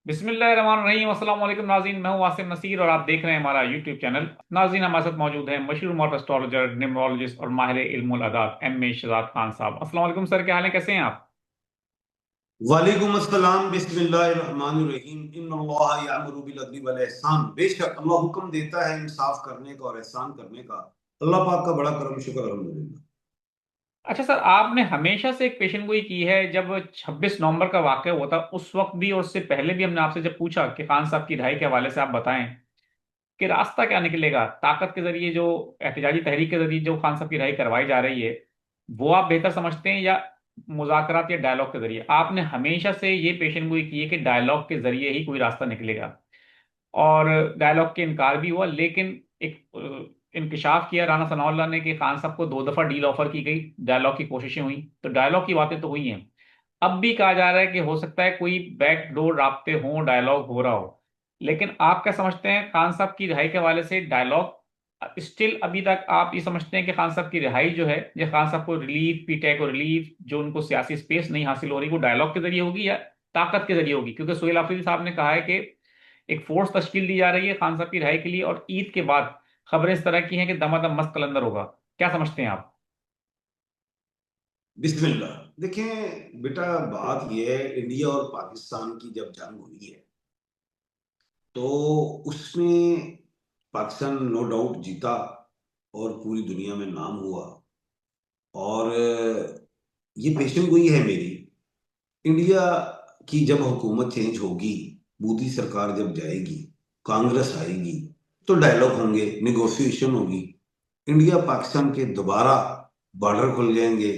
बिस्मिल्लाहिर्रहमानिर्रहीम। अस्सलाम वालेकुम नाज़रीन, मैं हूं वासिम नसीर और आप देख रहे हैं हमारा यूट्यूब चैनल। नाज़रीन, हमारे साथ मौजूद हैं मशहूर मॉडल एस्ट्रोलॉजर, न्यूमरोलॉजिस्ट और माहिर इल्मुल अदात एम ए शहजाद खान साहब। अस्सलाम वालेकुम सर, क्या हाल है, कैसे हैं आप? वालेकुम अस्सलाम। बिस्मिल्लाहिर्रहमानिर्रहीम। इन्नल्लाह यअमुरु बिल अदली वल ihsan। बेशक अल्लाह हुक्म देता है इंसाफ करने का और एहसान करने का। अल्लाह पाक का बड़ा करम शुक्र अल्हम्दुलिल्लाह। अच्छा सर, आपने हमेशा से एक पेशन गोई की है। जब 26 नवंबर का वाकया हुआ था उस वक्त भी और उससे पहले भी हमने आपसे जब पूछा कि खान साहब की राय के हवाले से आप बताएं कि रास्ता क्या निकलेगा, ताकत के जरिए जो एहतजाजी तहरीक के जरिए जो खान साहब की रिहाई करवाई जा रही है वो आप बेहतर समझते हैं या मुज़ाकरात या डायलॉग के जरिए? आपने हमेशा से ये पेशन गोई की है कि डायलॉग के जरिए ही कोई रास्ता निकलेगा, और डायलॉग के इनकार भी हुआ, लेकिन एक इंकशाफ किया राना सनाउल्लाह ने कि खान साहब को 2 दफा डील ऑफर की गई, डायलॉग की कोशिशें हुई, तो डायलॉग की बातें तो हुई हैं। अब भी कहा जा रहा है कि हो सकता है कोई बैकडोर राब्ते हों, डायलॉग हो रहा हो, लेकिन आप क्या समझते हैं खान साहब की रिहाई के हवाले से? डायलॉग स्टिल अभी तक आप ये समझते हैं कि खान साहब की रिहाई जो है, या खान साहब को रिलीफ, पीटीआई को रिलीफ, जो उनको सियासी स्पेस नहीं हासिल हो रही, वो डायलॉग के जरिए होगी या ताकत के जरिए होगी? क्योंकि सोहेल आफरीदी साहब ने कहा है कि एक फोर्स तश्कील दी जा रही है खान साहब की रिहाई के लिए, और ईद के बाद खबरें इस तरह की हैं कि दमादम मस्त कलंदर होगा। क्या समझते हैं आप? बिस्मिल्लाह। देखें बेटा, बात यह है, इंडिया और पाकिस्तान की जब जंग हुई है तो उसमें पाकिस्तान नो डाउट जीता और पूरी दुनिया में नाम हुआ। और ये पेशन गोई है मेरी। इंडिया की जब हुकूमत चेंज होगी, मोदी सरकार जब जाएगी, कांग्रेस आएगी, तो डायलॉग होंगे, निगोशिएशन होगी। इंडिया पाकिस्तान के दोबारा बॉर्डर खुल जाएंगे,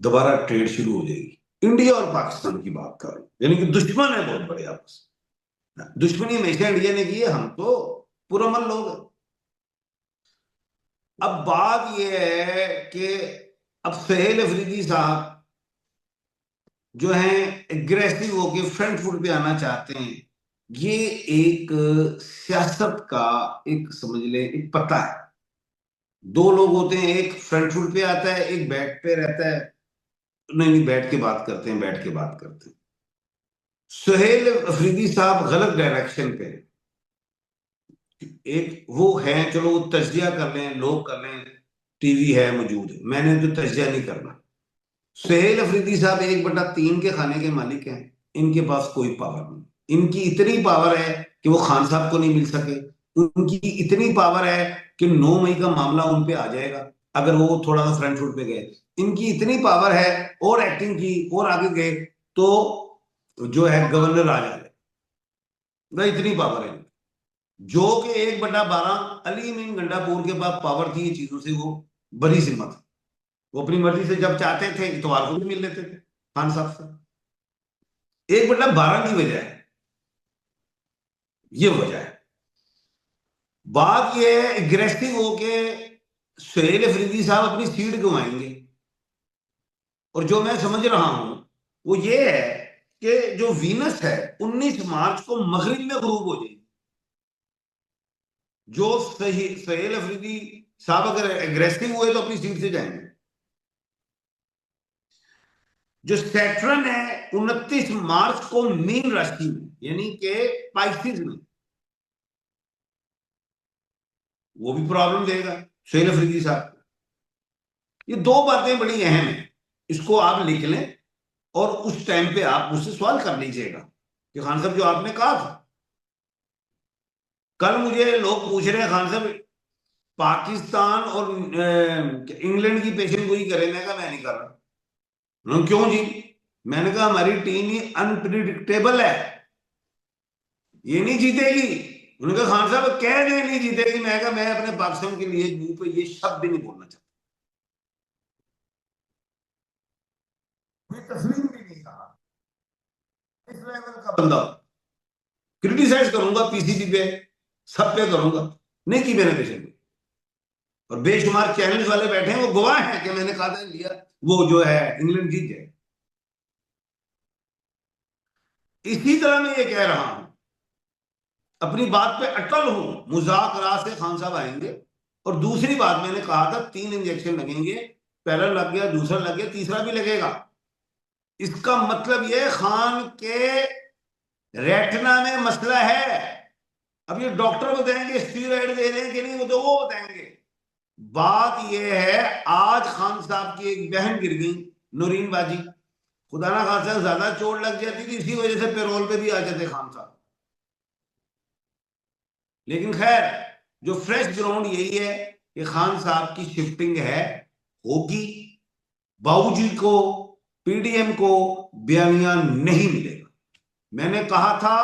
दोबारा ट्रेड शुरू हो जाएगी। इंडिया और पाकिस्तान की बात कर रहा हूं, यानी कि दुश्मन है बहुत बड़े आपस में। दुश्मनी हमेशा इंडिया ने की है, हम तो पुरअमन लोग हैं। अब बात यह है कि अब सुहेल अफरीदी साहब जो है एग्रेसिव होके फ्रंट फुट पे आना चाहते हैं। ये एक सियासत का एक समझ ले एक पता है। दो लोग होते हैं, एक फ्रंट फुट पे आता है, एक बैक पे रहता है। नहीं नहीं, बैठ के बात करते हैं, बैठ के बात करते हैं। सुहेल अफरीदी साहब गलत डायरेक्शन पे हैं। एक वो है, चलो वो तजिया कर लें, लोग कर लें, टीवी है मौजूद है, मैंने तो तजिया नहीं करना। सुहेल अफरीदी साहब 1/3 के खाने के मालिक हैं। इनके पास कोई पावर नहीं। इनकी इतनी पावर है कि वो खान साहब को नहीं मिल सके। उनकी इतनी पावर है कि 9 मई का मामला उन पे आ जाएगा अगर वो थोड़ा सा फ्रंट फुट पे गए। इनकी इतनी पावर है, और एक्टिंग की और आगे गए तो जो है गवर्नर आ जाए। भाई इतनी पावर है जो कि 1/12 अली मीन गंडापुर के पास पावर थी। ये चीजों से वो बड़ी सिम्मत। वो अपनी मर्जी से जब चाहते थे इतवार को भी मिल लेते थे खान साहब से। 1/12 की वजह है, ये वजह है। बात ये है, एग्रेसिव होके सुहेल अफरीदी साहब अपनी सीट गंवाएंगे। और जो मैं समझ रहा हूं वो ये है कि जो वीनस है 19 मार्च को मगरिब में गरूब हो जाएगी। जो सही सुहेल अफरीदी साहब अगर एग्रेसिव हुए तो अपनी सीट से जाएंगे। जो सैटर्न है 29 मार्च को मीन राशि में, यानी कि पाइसिस में, वो भी प्रॉब्लम देगा सुहेल अफरीदी साहब। ये दो बातें बड़ी अहम है, इसको आप लिख लें और उस टाइम पे आप मुझसे सवाल कर लीजिएगा कि खान साहब जो आपने कहा था। कल मुझे लोग पूछ रहे हैं खान साहब पाकिस्तान और इंग्लैंड की पेशन गोई करें। मैं कहा मैं नहीं कर रहा। क्यों जी? मैंने कहा हमारी टीम ही अनप्रिडिक्टेबल है, ये नहीं जीतेगी। उन्होंने कहा खान साहब कह रहे नहीं जीतेगी। मैं कहा मैं अपने पाकिस्तान के लिए मुंह पे ये शब्द भी नहीं बोलना चाहता, मैं तस्लीम भी नहीं कहा। इस लेवल का बंदा क्रिटिसाइज करूंगा पीसीबी पे, सब पे करूंगा, नहीं की मैंने पेशेंट। और बेशुमार चैनल्स वाले बैठे हैं, वो गवाह हैं कि मैंने कहा था लिया वो जो है इंग्लैंड जीत जाए। इसी तरह मैं ये कह रहा हूं, अपनी बात पे अटल हूं। मुज़ाकरात से खान साहब आएंगे। और दूसरी बात मैंने कहा था 3 इंजेक्शन लगेंगे। पहला लग गया, दूसरा लग गया, तीसरा भी लगेगा। इसका मतलब यह खान के रेटिना में मसला है। अब ये डॉक्टर बताएंगे स्टीरॉइड दे रहे हैं कि नहीं, वो तो वो बताएंगे। बात ये है, आज खान साहब की एक बहन गिर गई, नूरीन बाजी। खुदा ना खासा ज्यादा चोट लग जाती थी, इसी वजह से पेरोल पे भी आ जाते खान साहब। लेकिन खैर, जो फ्रेश ग्राउंड यही है कि खान साहब की शिफ्टिंग है, होगी। बाबूजी को, पीडीएम को बयानिया नहीं मिलेगा। मैंने कहा था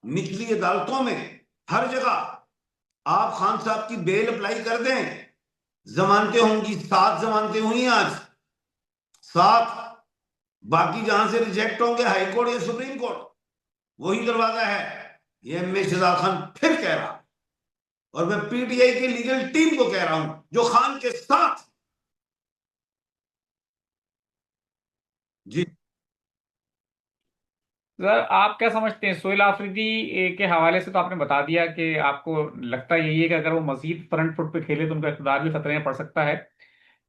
निचली अदालतों में हर जगह आप खान साहब की बेल अप्लाई कर दें। जमानतें होंगी, 7 जमानतें हुई आज, 7। बाकी जहां से रिजेक्ट होंगे, हाई कोर्ट या सुप्रीम कोर्ट, वही दरवाजा है। ये एम ए शहजाद खान फिर कह रहा, और मैं पीटीआई की लीगल टीम को कह रहा हूं जो खान के साथ। जी। सर आप क्या समझते हैं सोहेल आफरीदी के हवाले से? तो आपने बता दिया कि आपको लगता यही है कि अगर वो मजीद फ्रंट फुट पे खेले तो उनका इक़्तिदार भी खतरे में पड़ सकता है।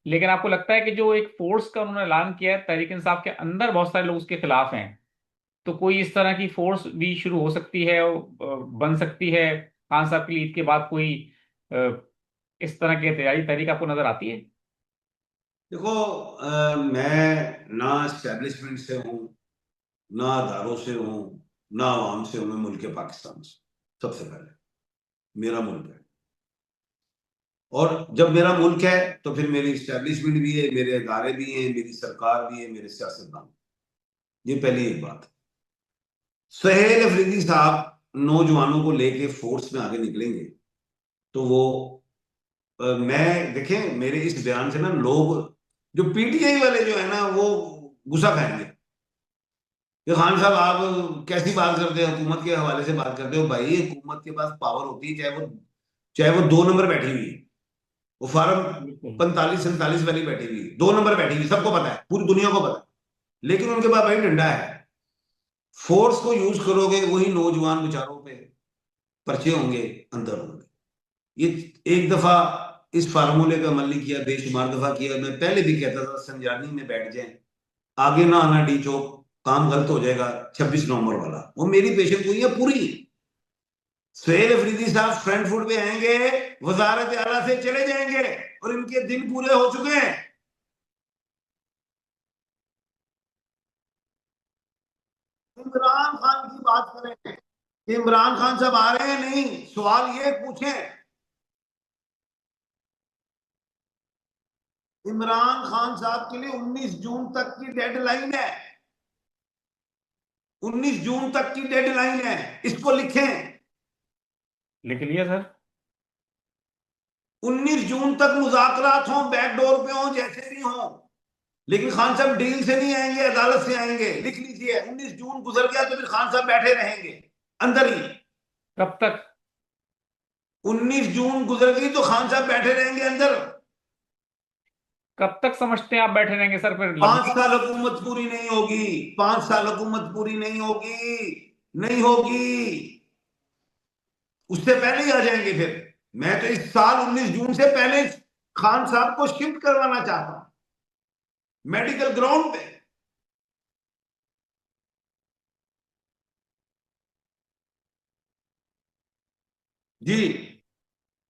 लेकिन आपको लगता है कि जो एक फोर्स का उन्होंने ऐलान किया है तहरीक इंसाफ के अंदर, बहुत सारे लोग उसके खिलाफ हैं, तो कोई इस तरह की फोर्स भी शुरू हो सकती है, बन सकती है खान साहब की लीड के बाद? कोई अ, इस तरह की तैयारी तहरीक आपको नजर आती है? देखो, मैं ना एस्टेब्लिशमेंट से हूं, ना अदारों से हूं, ना आवाम से हूं। मैं मुल्क पाकिस्तान से, सबसे पहले मेरा मुल्क है। और जब मेरा मुल्क है तो फिर मेरी इस्टेब्लिशमेंट भी है, मेरे अदारे भी हैं, मेरी सरकार भी है, मेरे सियासतदान। ये पहली एक बात। सुहेल अफरीदी साहब नौजवानों को लेके फोर्स में आगे निकलेंगे तो वो, मैं देखें मेरे इस बयान से ना लोग, जो पीटीआई वाले जो है ना, वो गुस्सा खाएंगे कि खान साहब आप कैसी बात करते हो, हुकूमत के हवाले से बात करते हो। भाई हुकूमत के पास पावर होती है, चाहे वो 2 नंबर बैठी हुई है, वो फार्म बिल्कुल। 45 47 वाली बैठी हुई, 2 नंबर बैठी हुई, सबको पता है, पूरी दुनिया को पता है। लेकिन उनके पास भाई डंडा है। फोर्स को यूज करोगे, वही नौजवान बेचारों पे पर्चे होंगे, अंदर होंगे। ये एक दफा इस फार्मूले का अमल नहीं किया, बेशुमार दफा किया। मैं पहले भी कहता था संजानी में बैठ जाए, आगे ना आना डी चौक, काम गलत हो जाएगा। 26 नवंबर वाला वो मेरी पेशेंट हुई है पूरी। सुहेल अफरीदी साहब फ्रंट फुट पे आएंगे, वजारत आला से चले जाएंगे, और इनके दिन पूरे हो चुके हैं। इमरान खान की बात करें, इमरान खान साहब आ रहे हैं नहीं, सवाल ये पूछें। इमरान खान साहब के लिए 19 जून तक की डेडलाइन है। 19 जून तक की डेडलाइन है, इसको लिखें। लिख लिया सर। 19 जून तक मुज़ाकरात हों, बैकडोर पे हों, जैसे भी हों, लेकिन खान साहब डील से नहीं आएंगे, अदालत से आएंगे। लिख लीजिए, 19 जून गुजर गया तो फिर खान साहब बैठे रहेंगे अंदर ही। कब तक? 19 जून गुजर गई तो खान साहब बैठे रहेंगे अंदर। कब तक समझते हैं आप बैठे रहेंगे सर फिर, 5 साल लगभग? हुकूमत पूरी नहीं होगी, 5 साल हुकूमत पूरी नहीं होगी, नहीं होगी। उससे पहले ही आ जाएंगे फिर। मैं तो इस साल 19 जून से पहले खान साहब को शिफ्ट करवाना चाहता हूं, मेडिकल ग्राउंड पे। जी।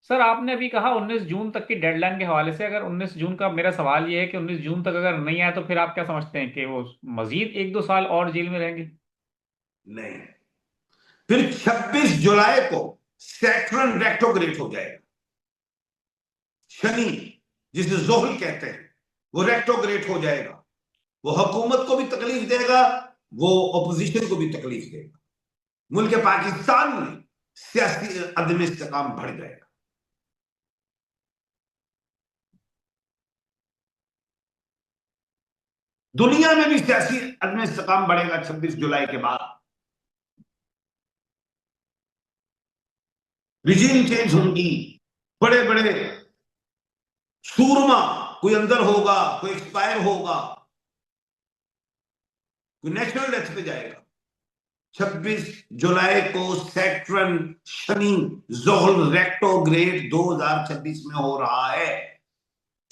सर आपने अभी कहा 19 जून तक की डेडलाइन के हवाले से, अगर 19 जून का, मेरा सवाल ये है कि 19 जून तक अगर नहीं आया तो फिर आप क्या समझते हैं कि वो मजीद 1-2 साल और जेल में रहेंगे? नहीं, फिर 26 जुलाई को सैटर्न रेट्रोग्रेड हो जाएगा। शनि, जिसे जोहल कहते हैं, वो रेट्रोग्रेड हो जाएगा। वो हुकूमत को भी तकलीफ देगा, वो अपोजिशन को भी तकलीफ देगा। मुल्क पाकिस्तान में सियासी अदम इस्तेकाम बढ़ जाएगा। दुनिया में भी सियासी अदम इस्तेकाम बढ़ेगा 26 जुलाई के बाद। रिजीम चेंज होंगी, बड़े बड़े सूरमा, कोई अंदर होगा, कोई एक्सपायर होगा, कोई नेशनल डेथ पे जाएगा। 26 जुलाई को सैटर्न, शनि, जोहल रेट्रोग्रेड 2026 में हो रहा है।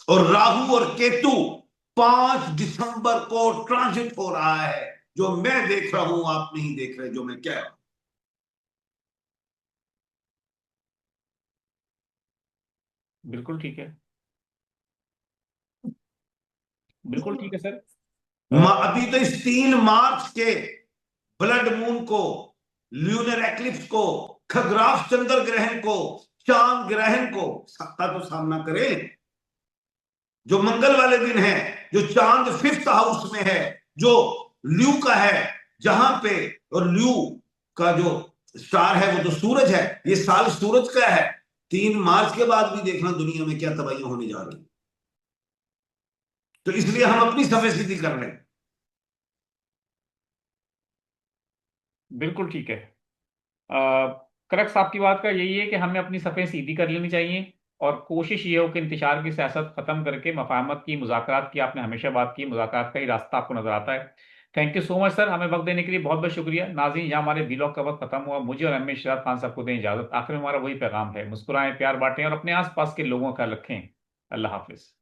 और राहु और केतु 5 दिसंबर को ट्रांजिट हो रहा है। जो मैं देख रहा हूं आप नहीं देख रहे, जो मैं कह रहा हूं। बिल्कुल ठीक है। बिल्कुल ठीक है सर। अभी तो इस 3 मार्च के ब्लड मून को, ल्यूनर एक्लिप्स को, खग्रास चंद्र ग्रहण को, चांद ग्रहण को सत्ता तो सामना करें। जो मंगल वाले दिन है, जो चांद 5th हाउस में है, जो ल्यू का है जहां पे, और ल्यू का जो स्टार है वो तो सूरज है, ये साल सूरज का है। 3 मार्च के बाद भी देखना दुनिया में क्या तबाहियां होने जा रही। तो इसलिए हम अपनी सफे सीधी कर रहे हैं। बिल्कुल ठीक है। क्रक्स आपकी बात का यही है कि हमें अपनी सफ़ें सीधी कर लेनी चाहिए, और कोशिश ये हो कि इंतशार की सियासत ख़त्म करके मफाहमत की, मुज़ाकरात की आपने हमेशा बात की, मुज़ाकरात का ही रास्ता आपको नजर आता है। Thank you so much sir, हमें वक्त देने के लिए बहुत बहुत शुक्रिया। नाज़रीन, यहाँ हमारे व्लॉग का वक्त खत्म हुआ। मुझे और एम ए इशरात खान साहब को दें इजाज़त। आखिर में हमारा वही पैगाम है, मुस्कुराएं, प्यार बांटें और अपने आसपास के लोगों का ख्याल रखें। अल्लाह हाफिज़।